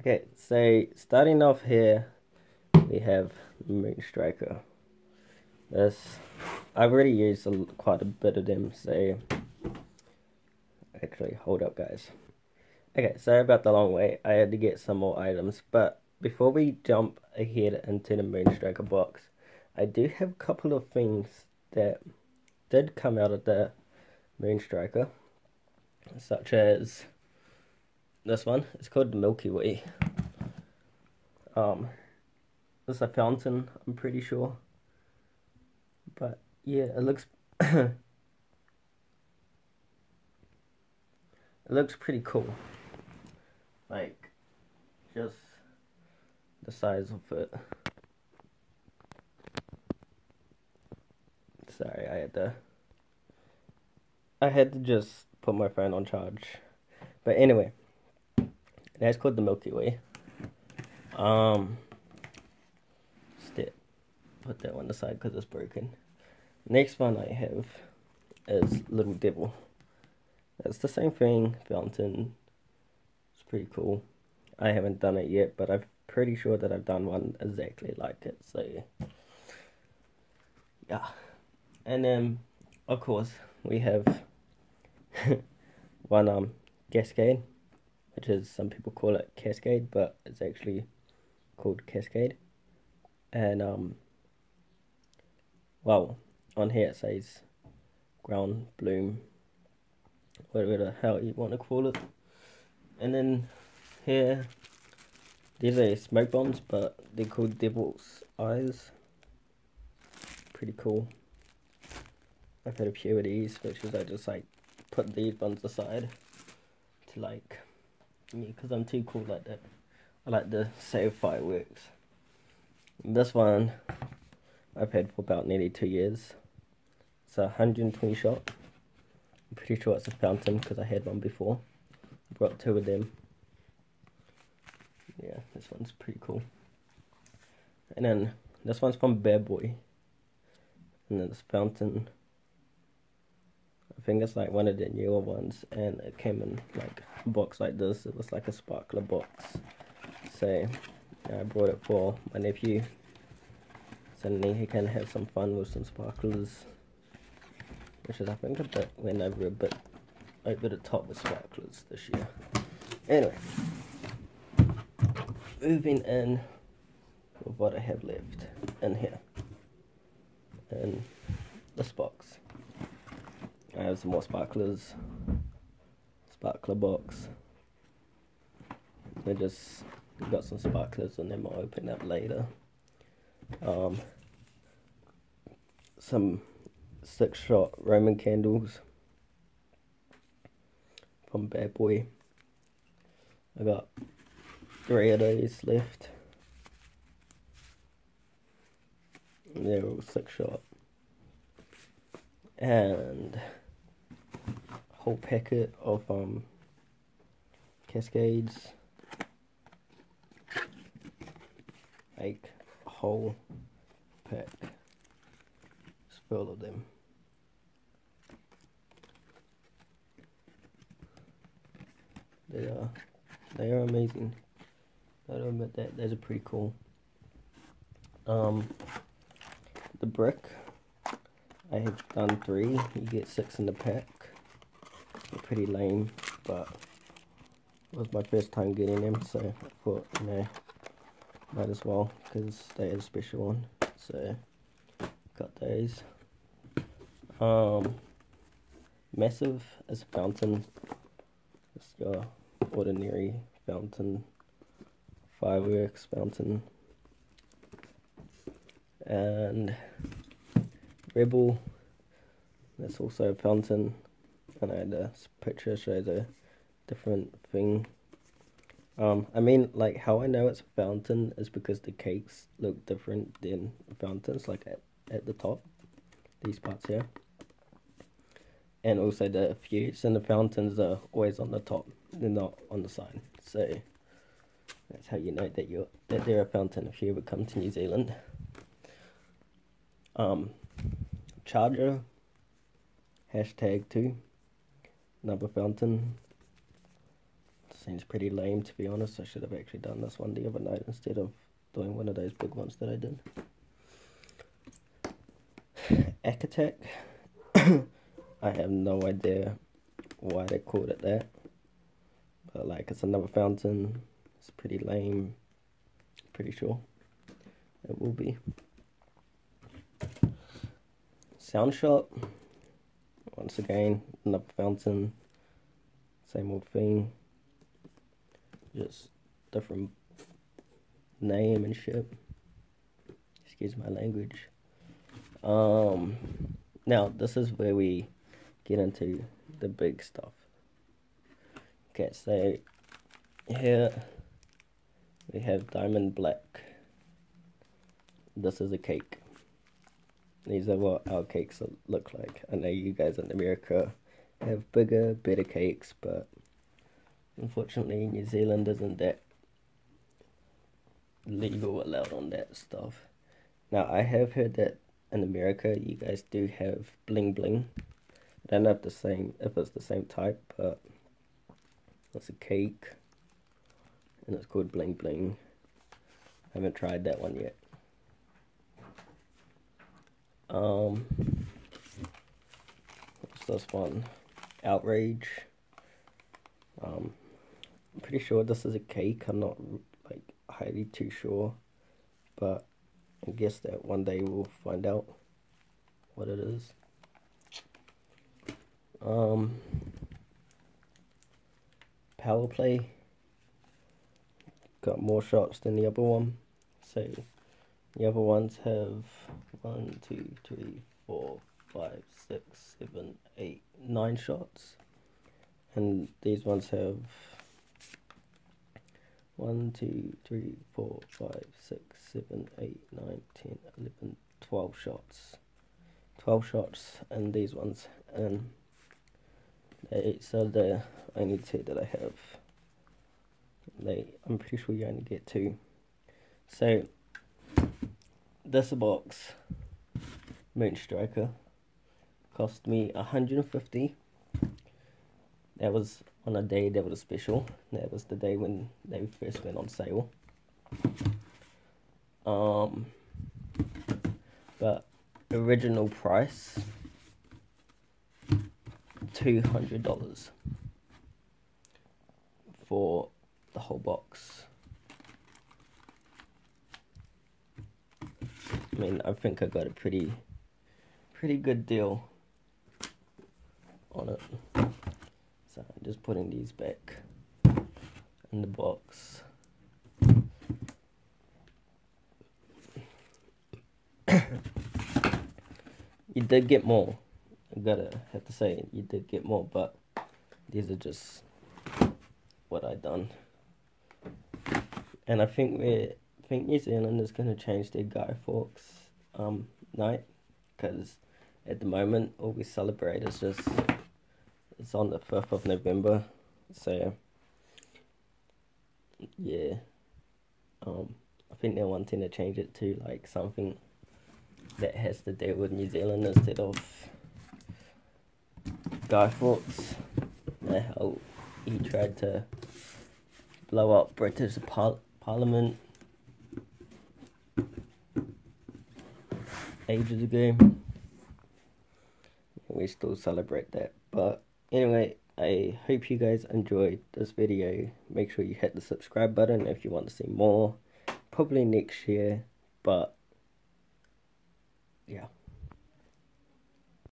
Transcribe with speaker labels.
Speaker 1: Okay, so starting off here, we have Moonstriker. This, I've already used quite a bit of them, so actually, hold up guys. Okay, sorry about the long wait, I had to get some more items, but before we jump ahead into the Moonstriker box, I do have a couple of things that did come out of the Moonstriker, such as this one. It's called the Milky Way. This is a fountain, I'm pretty sure. But yeah, it looks it looks pretty cool. Like just the size of it. Sorry, I had to just put my phone on charge. But anyway, that's called the Milky Way. Put that one aside because it's broken. Next one I have is Little Devil. That's the same thing, fountain. It's pretty cool. I haven't done it yet, but I'm pretty sure that I've done one exactly like it. So yeah, and then of course we have one Cascade, which is, some people call it Cascade, but it's actually called Cascade. And well, on here it says Ground Bloom, whatever the hell you want to call it. And then here, these are smoke bombs, but they're called Devil's Eyes. Pretty cool. I've had a few of these, which is I just like put these ones aside to like me, because I'm too cool like that. I like to save fireworks. And this one I've had for about nearly 2 years. It's a 120 shot. I'm pretty sure it's a fountain because I had one before. I brought 2 of them. Yeah, this one's pretty cool. And then this one's from Bad Boy. And then this fountain, I think it's like one of the newer ones, and it came in like a box like this. It was like a sparkler box. So yeah, I brought it for my nephew. Suddenly he can have some fun with some sparklers, which is, I think, a bit went over a bit over the top with sparklers this year. Anyway, moving in with what I have left in here in this box. I have some more sparklers, sparkler box. I just got some sparklers and then I'll open up later. Some 6-shot Roman candles from Bad Boy. I got 3 of those left. They're all 6-shot. And a whole packet of Cascades. Like a whole pack. It's full of them. They are amazing. I'll admit that. Those are pretty cool. The brick, I have done 3. You get 6 in the pack. They're pretty lame, but it was my first time getting them, so I thought, you know, might as well, because they had a special one. So got those. Massive is a fountain. Just your ordinary fountain, fireworks fountain. And Rebel, that's also a fountain, and I had a picture shows a different thing. I mean, like, how I know it's a fountain is because the cakes look different than fountains, like at the top, these parts here. And also the fuse and the fountains are always on the top, they're not on the side. So that's how you know that they're a fountain if you ever come to New Zealand. Charger, #2, another fountain. seems pretty lame, to be honest. I should have actually done this one the other night instead of doing one of those big ones that I did. Attack. I have no idea why they called it that, but like, it's another fountain. It's pretty lame. Pretty sure it will be. Sound Shop. Once again, another fountain. Same old thing. Just different name and shit. Excuse my language. Now this is where we get into the big stuff. Okay, so here we have Diamond Black. This is a cake. These are what our cakes look like. I know you guys in America have bigger, better cakes, but unfortunately New Zealand isn't that legal allowed on that stuff. Now I have heard that in America you guys do have bling bling. I don't know if it's the same type, but it's a cake and it's called bling bling. I haven't tried that one yet. What's this one? Outrage. I'm pretty sure this is a cake. I'm not like highly too sure, but I guess that one day we'll find out what it is. Power Play. Got more shots than the other one. So the other ones have 1, 2, 3, 4, 5, 6, 7, 8, 9 shots. And these ones have 1, 2, 3, 4, 5, 6, 7, 8, 9, 10, 11, 12 shots. 12 shots in these ones. And so the only 2 that I have. I'm pretty sure you only get 2. So this box, Moonstriker, cost me $150. That was on a day that was a special. That was the day when they first went on sale. But original price $200 for the whole box. I mean, I think I got a pretty good deal on it. So I'm just putting these back in the box. You did get more. I have to say, you did get more, but these are just what I done. And I think New Zealand is going to change their Guy Fawkes night, because at the moment all we celebrate is it's on the 5th of November. So yeah, I think they're wanting to change it to like something that has to do with New Zealand instead of Guy Fawkes, and how he tried to blow up British Parliament ages ago. We still celebrate that. But anyway, I hope you guys enjoyed this video. Make sure you hit the subscribe button if you want to see more, probably next year, but